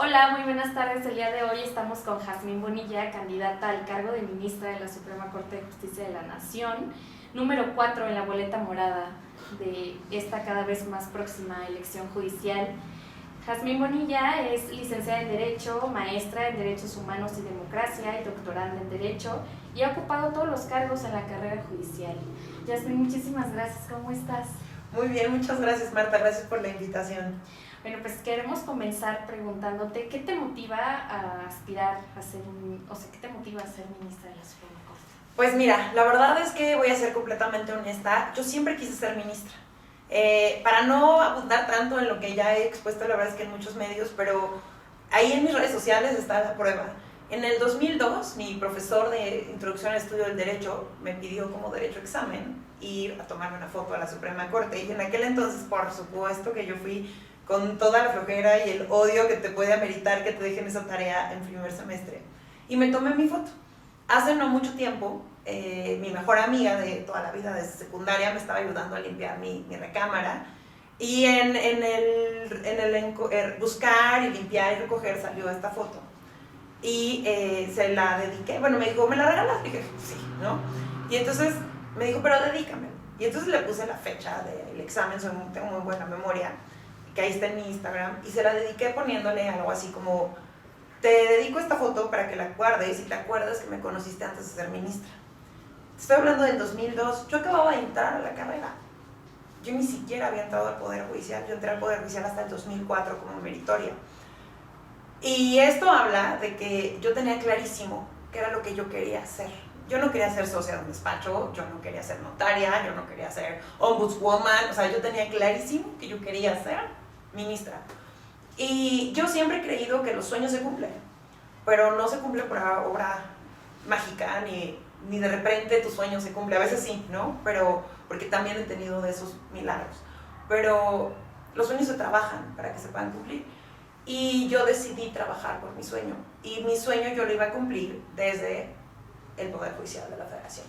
Hola, muy buenas tardes. El día de hoy estamos con Jazmín Bonilla, candidata al cargo de ministra de la Suprema Corte de Justicia de la Nación, número 4 en la boleta morada de esta cada vez más próxima elección judicial. Jazmín Bonilla es licenciada en Derecho, maestra en Derechos Humanos y Democracia y doctoranda en Derecho, y ha ocupado todos los cargos en la carrera judicial. Jazmín, muchísimas gracias. ¿Cómo estás? Muy bien, muchas gracias, Marta. Gracias por la invitación. Bueno, pues queremos comenzar preguntándote qué te motiva a aspirar a ser qué te motiva a ser ministra de la Suprema Corte. Pues mira, la verdad es que voy a ser completamente honesta. Yo siempre quise ser ministra. Para no abundar tanto en lo que ya he expuesto, la verdad es que en muchos medios, pero ahí en mis redes sociales está la prueba. En el 2002, mi profesor de Introducción al Estudio del Derecho me pidió como derecho examen ir a tomarme una foto a la Suprema Corte, y en aquel entonces, por supuesto que yo fui con toda la flojera y el odio que te puede ameritar que te dejen esa tarea en primer semestre, y me tomé mi foto. Hace no mucho tiempo, mi mejor amiga de toda la vida, desde secundaria, me estaba ayudando a limpiar mi recámara, y en el buscar y limpiar y recoger salió esta foto, y se la dediqué. Bueno, me dijo, ¿me la regalas? Y dije, sí, ¿no? Y entonces me dijo, pero dedícame. Y entonces le puse la fecha del examen, tengo muy buena memoria, que ahí está en mi Instagram, y se la dediqué poniéndole algo así como: te dedico esta foto para que la guardes y te acuerdas que me conociste antes de ser ministra. Estoy hablando del 2002, yo acababa de entrar a la carrera. Yo ni siquiera había entrado al Poder Judicial, yo entré al Poder Judicial hasta el 2004 como meritoria. Y esto habla de que yo tenía clarísimo qué era lo que yo quería hacer. Yo no quería ser socia de un despacho, yo no quería ser notaria, yo no quería ser ombudswoman, o sea, yo tenía clarísimo que yo quería ser ministra. Y yo siempre he creído que los sueños se cumplen, pero no se cumplen por obra mágica, ni de repente tu sueño se cumple. A veces sí, ¿no? Pero porque también he tenido de esos milagros. Pero los sueños se trabajan para que se puedan cumplir. Y yo decidí trabajar por mi sueño. Y mi sueño yo lo iba a cumplir desde el Poder Judicial de la Federación.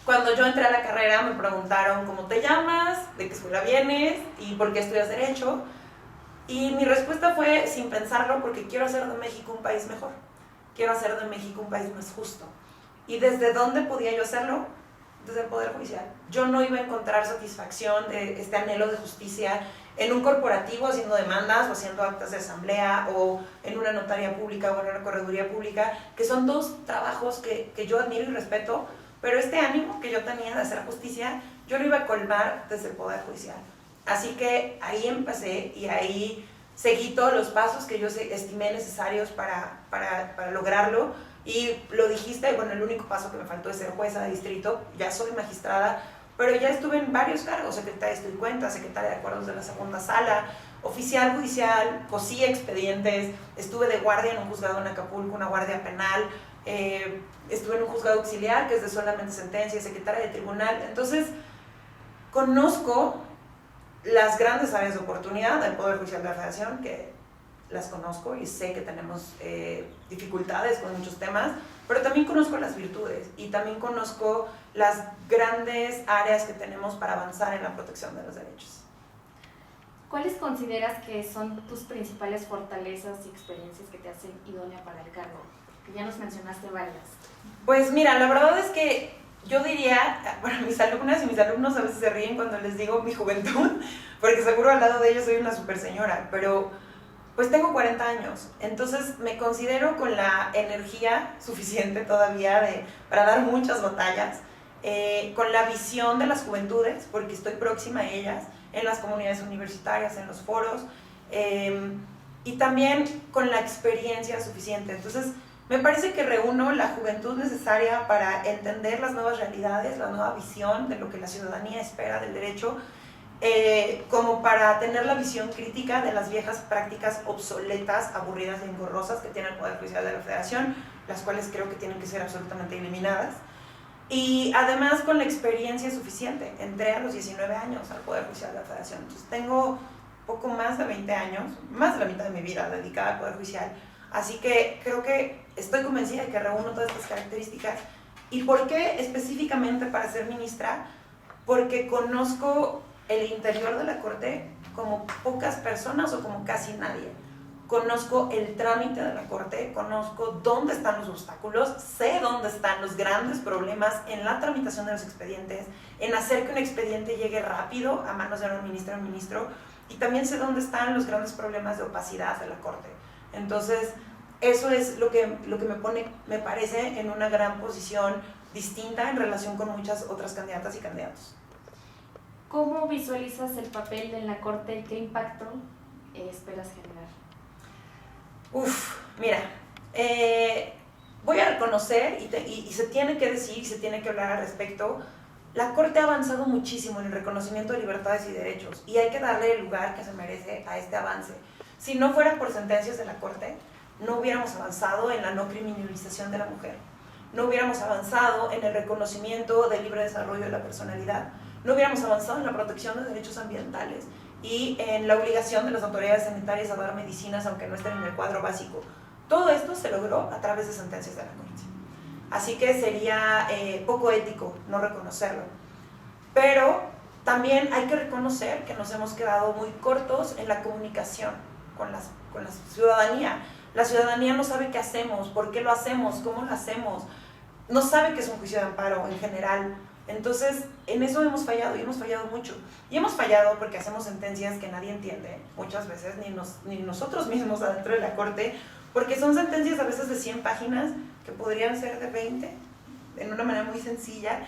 Cuando yo entré a la carrera me preguntaron cómo te llamas, de qué escuela vienes y por qué estudias Derecho. Y mi respuesta fue, sin pensarlo, porque quiero hacer de México un país mejor. Quiero hacer de México un país más justo. ¿Y desde dónde podía yo hacerlo? Desde el Poder Judicial. Yo no iba a encontrar satisfacción de este anhelo de justicia en un corporativo haciendo demandas o haciendo actas de asamblea, o en una notaría pública o en una correduría pública, que son dos trabajos que yo admiro y respeto, pero este ánimo que yo tenía de hacer justicia, yo lo iba a colmar desde el Poder Judicial. Así que ahí empecé y ahí seguí todos los pasos que yo estimé necesarios para lograrlo. Y lo dijiste, bueno, el único paso que me faltó es ser jueza de distrito. Ya soy magistrada, pero ya estuve en varios cargos: secretaria de Esto y Cuenta, secretaria de Acuerdos de la Segunda Sala, oficial judicial, cosí expedientes, estuve de guardia en un juzgado en Acapulco, una guardia penal, estuve en un juzgado auxiliar que es de solamente sentencia, secretaria de tribunal. Entonces, conozco las grandes áreas de oportunidad del Poder Judicial de la Federación, que las conozco y sé que tenemos dificultades con muchos temas, pero también conozco las virtudes y también conozco las grandes áreas que tenemos para avanzar en la protección de los derechos. ¿Cuáles consideras que son tus principales fortalezas y experiencias que te hacen idónea para el cargo? Que ya nos mencionaste varias. Pues mira, la verdad es que yo diría, bueno, mis alumnas y mis alumnos a veces se ríen cuando les digo mi juventud, porque seguro al lado de ellos soy una super señora, pero pues tengo 40 años, entonces me considero con la energía suficiente todavía para dar muchas batallas, con la visión de las juventudes, porque estoy próxima a ellas, en las comunidades universitarias, en los foros, y también con la experiencia suficiente. Entonces, me parece que reúno la juventud necesaria para entender las nuevas realidades, la nueva visión de lo que la ciudadanía espera del derecho, como para tener la visión crítica de las viejas prácticas obsoletas, aburridas e engorrosas que tiene el Poder Judicial de la Federación, las cuales creo que tienen que ser absolutamente eliminadas. Y además con la experiencia suficiente. Entré a los 19 años al Poder Judicial de la Federación, entonces tengo poco más de 20 años, más de la mitad de mi vida dedicada al Poder Judicial. Así que creo que estoy convencida de que reúno todas estas características. ¿Y por qué específicamente para ser ministra? Porque conozco el interior de la Corte como pocas personas o como casi nadie. conozco el trámite de la Corte, conozco dónde están los obstáculos, sé dónde están los grandes problemas en la tramitación de los expedientes, en hacer que un expediente llegue rápido a manos de una ministra o un ministro, y también sé dónde están los grandes problemas de opacidad de la Corte. Entonces, eso es lo que me pone, me parece, en una gran posición distinta en relación con muchas otras candidatas y candidatos. ¿Cómo visualizas el papel en la Corte y qué impacto esperas generar? Mira, voy a reconocer y se tiene que decir, se tiene que hablar al respecto. La Corte ha avanzado muchísimo en el reconocimiento de libertades y derechos y hay que darle el lugar que se merece a este avance. Si no fuera por sentencias de la Corte, no hubiéramos avanzado en la no criminalización de la mujer, no hubiéramos avanzado en el reconocimiento del libre desarrollo de la personalidad, no hubiéramos avanzado en la protección de derechos ambientales y en la obligación de las autoridades sanitarias a dar medicinas aunque no estén en el cuadro básico. Todo esto se logró a través de sentencias de la Corte. Así que sería poco ético no reconocerlo. Pero también hay que reconocer que nos hemos quedado muy cortos en la comunicación con la ciudadanía. La ciudadanía no sabe qué hacemos, por qué lo hacemos, cómo lo hacemos, no sabe qué es un juicio de amparo en general. Entonces, en eso hemos fallado y hemos fallado mucho. Y hemos fallado porque hacemos sentencias que nadie entiende, muchas veces, ni nosotros mismos adentro de la Corte, porque son sentencias a veces de 100 páginas que podrían ser de 20, en una manera muy sencilla.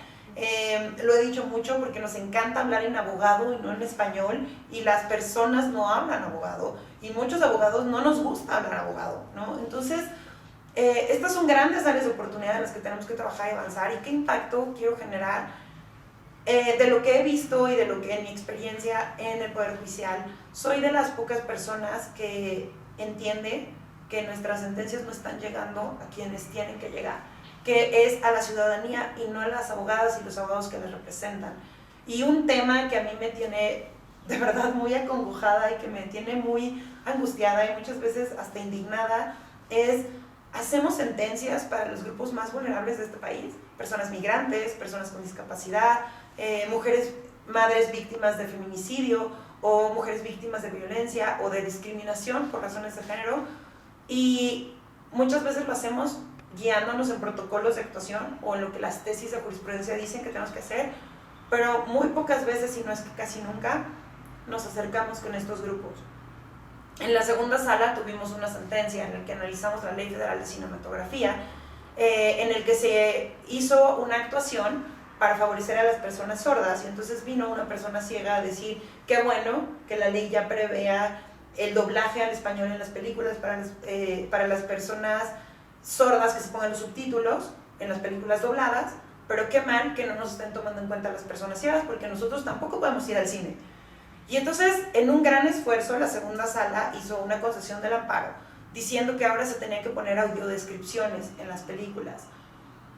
Lo he dicho mucho porque nos encanta hablar en abogado y no en español, y las personas no hablan abogado, y muchos abogados no nos gusta hablar abogado, ¿no? Entonces, estas son grandes áreas de oportunidad en las que tenemos que trabajar y avanzar. ¿Y qué impacto quiero generar? De lo que he visto y de lo que en mi experiencia en el Poder Judicial, soy de las pocas personas que entiende que nuestras sentencias no están llegando a quienes tienen que llegar, que es a la ciudadanía y no a las abogadas y los abogados que les representan. Y un tema que a mí me tiene de verdad muy acongojada y que me tiene muy angustiada y muchas veces hasta indignada es: hacemos sentencias para los grupos más vulnerables de este país, personas migrantes, personas con discapacidad, mujeres, madres víctimas de feminicidio o mujeres víctimas de violencia o de discriminación por razones de género, y muchas veces lo hacemos guiándonos en protocolos de actuación o en lo que las tesis de jurisprudencia dicen que tenemos que hacer, pero muy pocas veces, si no es que casi nunca, nos acercamos con estos grupos. En la segunda sala tuvimos una sentencia en la que analizamos la Ley Federal de Cinematografía, en el que se hizo una actuación para favorecer a las personas sordas, y entonces vino una persona ciega a decir qué bueno que la ley ya prevea el doblaje al español en las películas para las personas sordas, que se pongan los subtítulos en las películas dobladas, pero qué mal que no nos estén tomando en cuenta las personas ciegas, porque nosotros tampoco podemos ir al cine. Y entonces, en un gran esfuerzo, la segunda sala hizo una concesión del amparo, diciendo que ahora se tenían que poner audiodescripciones en las películas.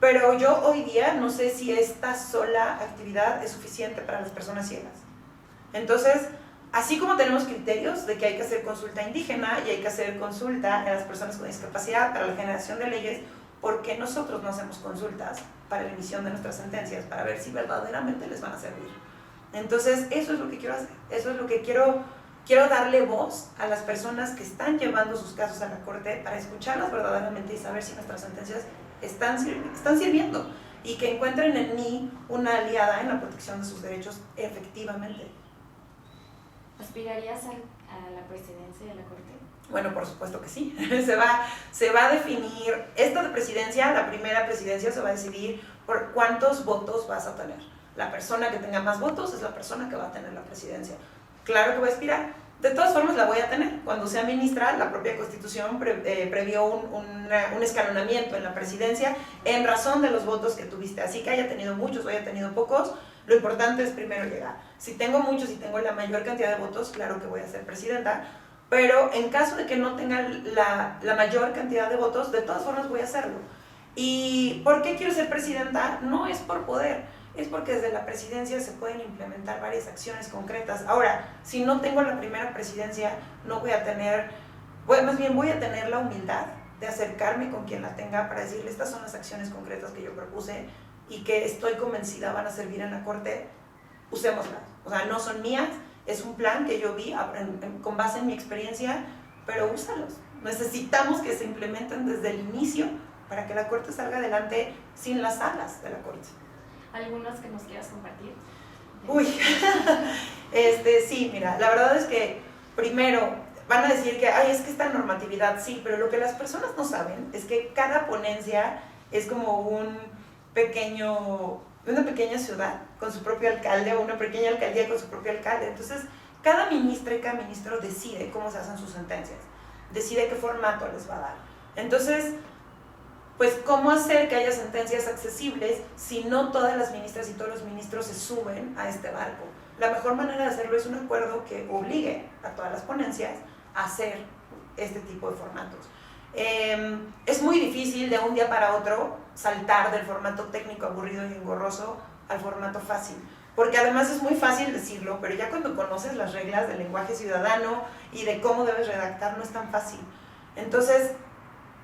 Pero yo hoy día no sé si esta sola actividad es suficiente para las personas ciegas. Entonces, así como tenemos criterios de que hay que hacer consulta indígena y hay que hacer consulta a las personas con discapacidad para la generación de leyes, ¿por qué nosotros no hacemos consultas para la emisión de nuestras sentencias, para ver si verdaderamente les van a servir? Entonces, eso es lo que quiero hacer, eso es lo que quiero darle voz a las personas que están llevando sus casos a la Corte, para escucharlas verdaderamente y saber si nuestras sentencias están sirviendo, y que encuentren en mí una aliada en la protección de sus derechos efectivamente. ¿Aspirarías a la presidencia de la Corte? Bueno, por supuesto que sí. Se va a definir, esta presidencia, la primera presidencia, se va a decidir por cuántos votos vas a tener. La persona que tenga más votos es la persona que va a tener la presidencia. Claro que voy a aspirar. De todas formas, la voy a tener. Cuando sea ministra, la propia Constitución previó un escalonamiento en la presidencia en razón de los votos que tuviste. Así que haya tenido muchos o haya tenido pocos, lo importante es primero llegar. Si tengo muchos y tengo la mayor cantidad de votos, claro que voy a ser presidenta, pero en caso de que no tenga la mayor cantidad de votos, de todas formas voy a hacerlo. ¿Y por qué quiero ser presidenta? No es por poder, es porque desde la presidencia se pueden implementar varias acciones concretas. Ahora, si no tengo la primera presidencia, voy a tener la humildad de acercarme con quien la tenga para decirle: estas son las acciones concretas que yo propuse y que estoy convencida van a servir en la Corte, usémoslas. O sea, no son mías, es un plan que yo vi con base en mi experiencia, pero úsalos. Necesitamos que se implementen desde el inicio para que la Corte salga adelante sin las salas de la Corte. ¿Algunos que nos quieras compartir? Uy, sí, mira, la verdad es que primero van a decir que, ay, es que esta normatividad, sí, pero lo que las personas no saben es que cada ponencia es como una pequeña ciudad con su propio alcalde o una pequeña alcaldía con su propio alcalde. Entonces, cada ministra y cada ministro decide cómo se hacen sus sentencias, decide qué formato les va a dar. Entonces, pues, ¿cómo hacer que haya sentencias accesibles si no todas las ministras y todos los ministros se suben a este barco? La mejor manera de hacerlo es un acuerdo que obligue a todas las ponencias a hacer este tipo de formatos. Es muy difícil de un día para otro saltar del formato técnico aburrido y engorroso al formato fácil, porque además es muy fácil decirlo, pero ya cuando conoces las reglas del lenguaje ciudadano y de cómo debes redactar no es tan fácil. Entonces,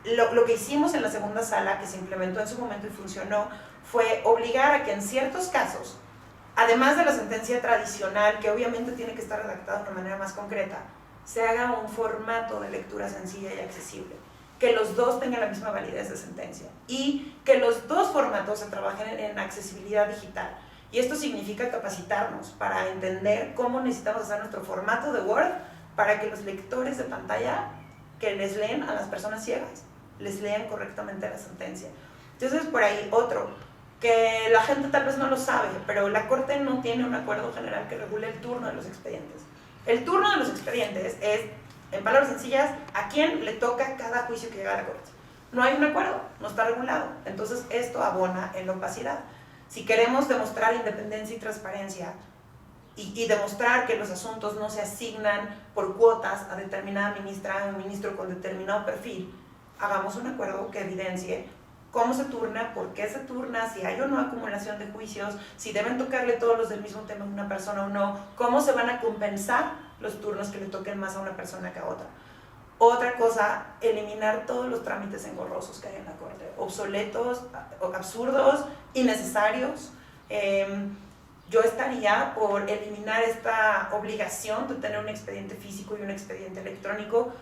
lo que hicimos en la segunda sala, que se implementó en su momento y funcionó, fue obligar a que en ciertos casos, además de la sentencia tradicional, que obviamente tiene que estar redactada de una manera más concreta, se haga un formato de lectura sencilla y accesible, que los dos tengan la misma validez de sentencia y que los dos formatos se trabajen en accesibilidad digital. Y esto significa capacitarnos para entender cómo necesitamos hacer nuestro formato de Word para que los lectores de pantalla que les leen a las personas ciegas les lean correctamente la sentencia. Entonces, por ahí otro, que la gente tal vez no lo sabe, pero la Corte no tiene un acuerdo general que regule el turno de los expedientes. El turno de los expedientes es, en palabras sencillas, a quién le toca cada juicio que llega a la Corte. No hay un acuerdo, no está regulado. Entonces, esto abona en la opacidad. Si queremos demostrar independencia y transparencia y demostrar que los asuntos no se asignan por cuotas a determinada ministra o ministro con determinado perfil, hagamos un acuerdo que evidencie cómo se turna, por qué se turna, si hay o no acumulación de juicios, si deben tocarle todos los del mismo tema a una persona o no, cómo se van a compensar los turnos que le toquen más a una persona que a otra. Otra cosa, eliminar todos los trámites engorrosos que hay en la Corte, obsoletos, absurdos, innecesarios. Yo estaría por eliminar esta obligación de tener un expediente físico y un expediente electrónico.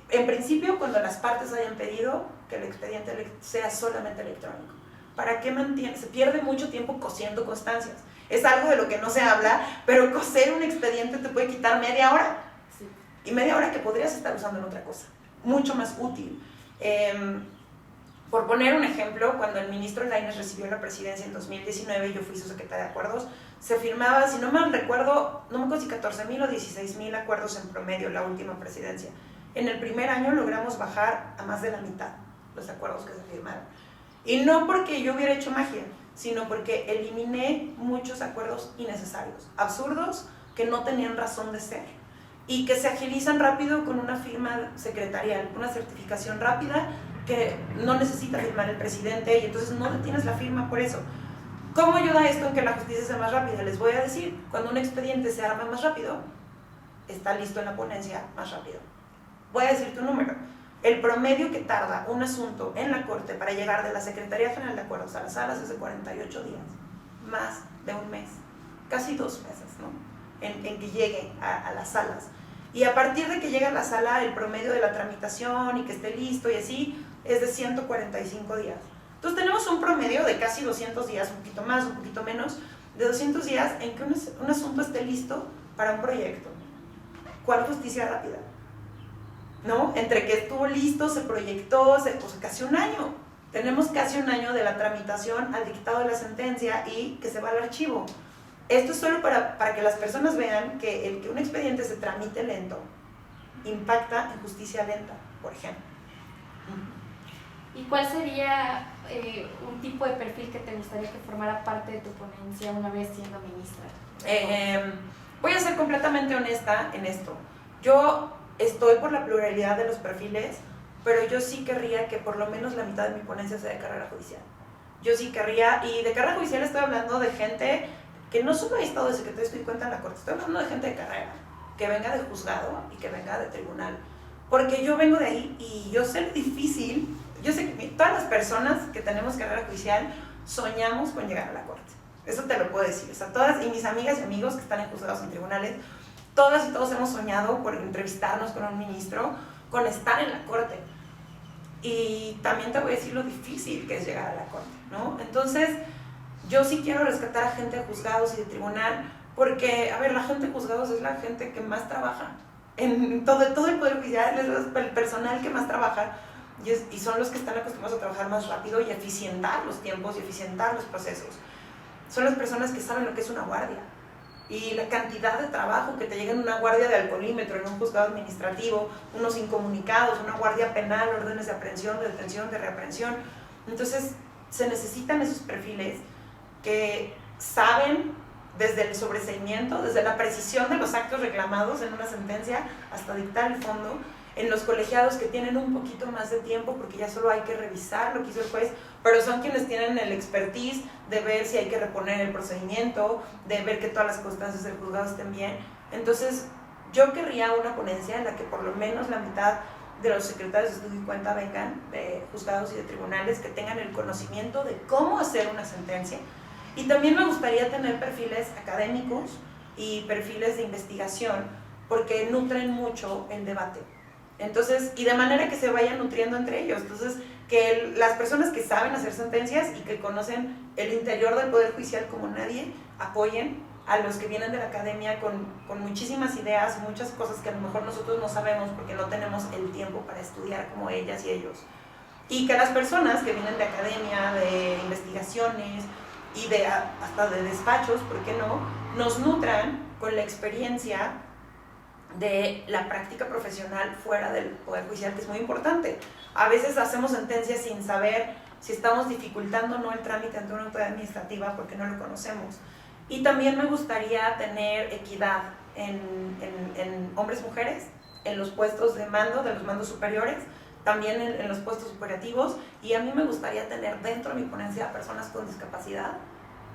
En principio, cuando las partes hayan pedido que el expediente sea solamente electrónico. ¿Para qué mantiene? Se pierde mucho tiempo cosiendo constancias. Es algo de lo que no se habla, pero coser un expediente te puede quitar media hora. Sí. Y media hora que podrías estar usando en otra cosa, mucho más útil. Por poner un ejemplo, cuando el ministro Lainez recibió la presidencia en 2019, yo fui su secretaria de acuerdos, se firmaba, si no mal recuerdo, no me acuerdo si 14,000 o 16,000 acuerdos en promedio la última presidencia. En el primer año logramos bajar a más de la mitad los acuerdos que se firmaron. Y no porque yo hubiera hecho magia, sino porque eliminé muchos acuerdos innecesarios, absurdos, que no tenían razón de ser y que se agilizan rápido con una firma secretarial, una certificación rápida que no necesita firmar el presidente y entonces no detienes la firma por eso. ¿Cómo ayuda esto en que la justicia sea más rápida? Les voy a decir, cuando un expediente se arma más rápido, está listo en la ponencia más rápido. Voy a decirte un número. El promedio que tarda un asunto en la Corte para llegar de la Secretaría General de Acuerdos a las salas es de 48 días, más de un mes, casi 2 meses, ¿no? En que llegue a las salas. Y a partir de que llegue a la sala, el promedio de la tramitación y que esté listo y así, es de 145 días. Entonces tenemos un promedio de casi 200 días, un poquito más, un poquito menos, de 200 días en que un asunto esté listo para un proyecto. ¿Cuál justicia rápida? ¿No? Entre que estuvo listo, se proyectó, pues casi un año. Tenemos casi un año de la tramitación al dictado de la sentencia y que se va al archivo. Esto es solo para que las personas vean que el que un expediente se tramite lento impacta en justicia lenta, por ejemplo. ¿Y cuál sería un tipo de perfil que te gustaría que formara parte de tu ponencia una vez siendo ministra? Voy a ser completamente honesta en esto. Yo estoy por la pluralidad de los perfiles, pero yo sí querría que por lo menos la mitad de mi ponencia sea de carrera judicial. Yo sí querría, y de carrera judicial estoy hablando de gente que no solo ha estado de secretario de cuenta en la Corte, estoy hablando de gente de carrera, que venga de juzgado y que venga de tribunal. Porque yo vengo de ahí y yo sé lo difícil, yo sé que todas las personas que tenemos carrera judicial soñamos con llegar a la Corte. Eso te lo puedo decir. O sea, todas, y mis amigas y amigos que están en juzgados y tribunales, todas y todos hemos soñado por entrevistarnos con un ministro, con estar en la corte. Y también te voy a decir lo difícil que es llegar a la corte, ¿no? Entonces, yo sí quiero rescatar a gente de juzgados y de tribunal, porque, a ver, la gente de juzgados es la gente que más trabaja. En todo el Poder Judicial es el personal que más trabaja y son los que están acostumbrados a trabajar más rápido y eficientar los tiempos y eficientar los procesos. Son las personas que saben lo que es una guardia. Y la cantidad de trabajo que te llega en una guardia de alcoholímetro, en un juzgado administrativo, unos incomunicados, una guardia penal, órdenes de aprehensión, de detención, de reaprehensión. Entonces, se necesitan esos perfiles que saben desde el sobreseimiento, desde la precisión de los actos reclamados en una sentencia hasta dictar el fondo, en los colegiados que tienen un poquito más de tiempo porque ya solo hay que revisar lo que hizo el juez, pero son quienes tienen el expertise de ver si hay que reponer el procedimiento, de ver que todas las constancias del juzgado estén bien. Entonces, yo querría una ponencia en la que por lo menos la mitad de los secretarios de estudio y cuenta vengan de juzgados y de tribunales que tengan el conocimiento de cómo hacer una sentencia. Y también me gustaría tener perfiles académicos y perfiles de investigación porque nutren mucho el debate. Entonces, y de manera que se vayan nutriendo entre ellos. Entonces, que las personas que saben hacer sentencias y que conocen el interior del Poder Judicial como nadie, apoyen a los que vienen de la academia con muchísimas ideas, muchas cosas que a lo mejor nosotros no sabemos porque no tenemos el tiempo para estudiar como ellas y ellos. Y que las personas que vienen de academia, de investigaciones y hasta de despachos, ¿por qué no?, nos nutran con la experiencia de la práctica profesional fuera del Poder Judicial, que es muy importante. A veces hacemos sentencias sin saber si estamos dificultando o no el trámite ante una autoridad administrativa porque no lo conocemos. Y también me gustaría tener equidad en hombres y mujeres, en los puestos de mando, de los mandos superiores, también en los puestos operativos, y a mí me gustaría tener dentro de mi ponencia personas con discapacidad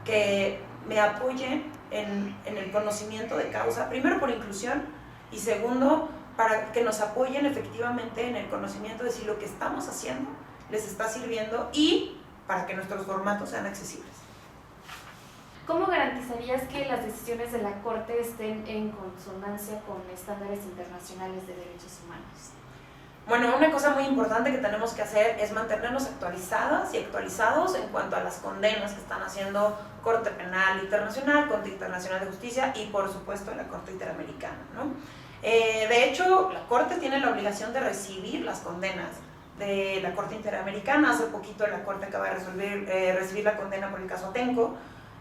que me apoyen en el conocimiento de causa, primero por inclusión, y segundo, para que nos apoyen efectivamente en el conocimiento de si lo que estamos haciendo les está sirviendo y para que nuestros formatos sean accesibles. ¿Cómo garantizarías que las decisiones de la Corte estén en consonancia con estándares internacionales de derechos humanos? Bueno, una cosa muy importante que tenemos que hacer es mantenernos actualizadas y actualizados en cuanto a las condenas que están haciendo Corte Penal Internacional, Corte Internacional de Justicia y por supuesto la Corte Interamericana, ¿no? De hecho, la Corte tiene la obligación de recibir las condenas de la Corte Interamericana. Hace poquito la Corte acaba de recibir la condena por el caso Atenco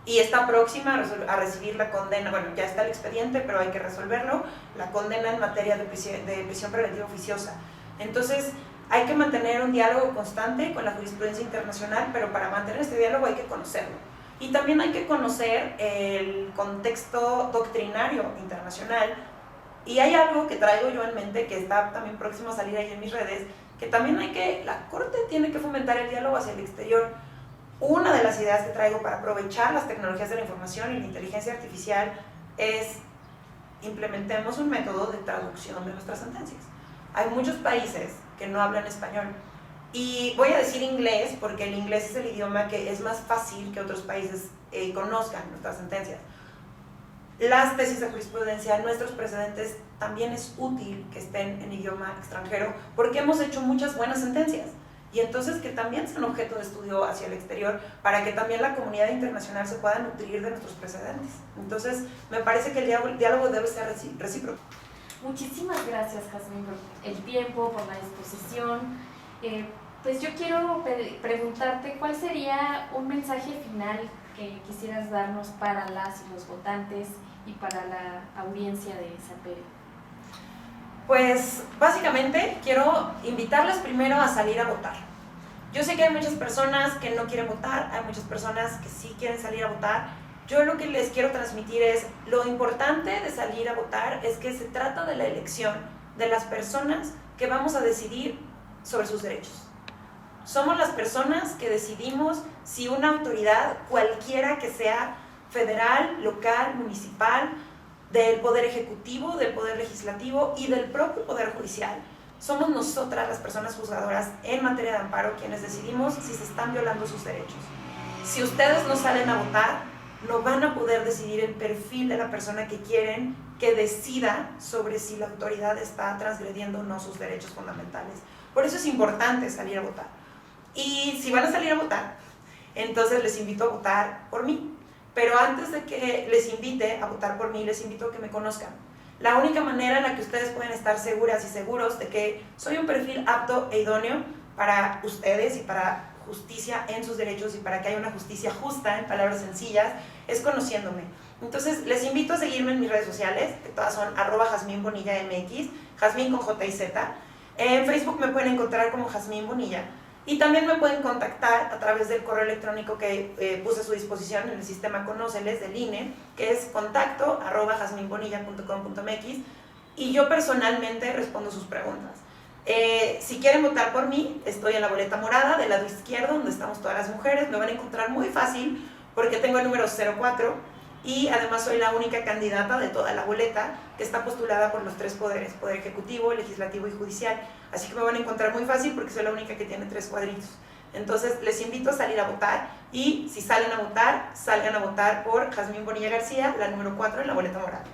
y está próxima a recibir la condena, bueno, ya está el expediente, pero hay que resolverlo, la condena en materia de prisión preventiva oficiosa. Entonces, hay que mantener un diálogo constante con la jurisprudencia internacional, pero para mantener este diálogo hay que conocerlo. Y también hay que conocer el contexto doctrinario internacional. Y hay algo que traigo yo en mente, que está también próximo a salir ahí en mis redes, que también la Corte tiene que fomentar el diálogo hacia el exterior. Una de las ideas que traigo para aprovechar las tecnologías de la información y la inteligencia artificial es implementemos un método de traducción de nuestras sentencias. Hay muchos países que no hablan español y voy a decir inglés porque el inglés es el idioma que es más fácil que otros países conozcan nuestras sentencias. Las tesis de jurisprudencia, nuestros precedentes, también es útil que estén en idioma extranjero porque hemos hecho muchas buenas sentencias y entonces que también sean objeto de estudio hacia el exterior para que también la comunidad internacional se pueda nutrir de nuestros precedentes. Entonces, me parece que el diálogo debe ser recíproco. Muchísimas gracias, Jazmín, por el tiempo, por la disposición. Pues yo quiero preguntarte, ¿cuál sería un mensaje final que quisieras darnos para las y los votantes y para la audiencia de Sapere? Pues básicamente quiero invitarles primero a salir a votar. Yo sé que hay muchas personas que no quieren votar, hay muchas personas que sí quieren salir a votar. Yo lo que les quiero transmitir es, lo importante de salir a votar es que se trata de la elección de las personas que vamos a decidir sobre sus derechos. Somos las personas que decidimos si una autoridad, cualquiera que sea, federal, local, municipal, del Poder Ejecutivo, del Poder Legislativo y del propio Poder Judicial, somos nosotras las personas juzgadoras en materia de amparo quienes decidimos si se están violando sus derechos. Si ustedes no salen a votar, no van a poder decidir el perfil de la persona que quieren que decida sobre si la autoridad está transgrediendo o no sus derechos fundamentales. Por eso es importante salir a votar. Y si van a salir a votar, entonces les invito a votar por mí. Pero antes de que les invite a votar por mí, les invito a que me conozcan. La única manera en la que ustedes pueden estar seguras y seguros de que soy un perfil apto e idóneo para ustedes y para justicia en sus derechos y para que haya una justicia justa, en palabras sencillas, es conociéndome. Entonces, les invito a seguirme en mis redes sociales, que todas son @JasmínBonillaMX, Jazmín con J y Z. En Facebook me pueden encontrar como Jazmín Bonilla. Y también me pueden contactar a través del correo electrónico que puse a su disposición en el sistema Conóceles del INE, que es contacto@jazminbonilla.com.mx, y yo personalmente respondo sus preguntas. Si quieren votar por mí, estoy en la boleta morada del lado izquierdo, donde estamos todas las mujeres. Me van a encontrar muy fácil porque tengo el número 04 y además soy la única candidata de toda la boleta que está postulada por los 3 poderes, poder ejecutivo, legislativo y judicial. Así que me van a encontrar muy fácil porque soy la única que tiene 3 cuadritos. Entonces les invito a salir a votar, y si salen a votar, salgan a votar por Jazmín Bonilla García, la número 4 en la boleta morada.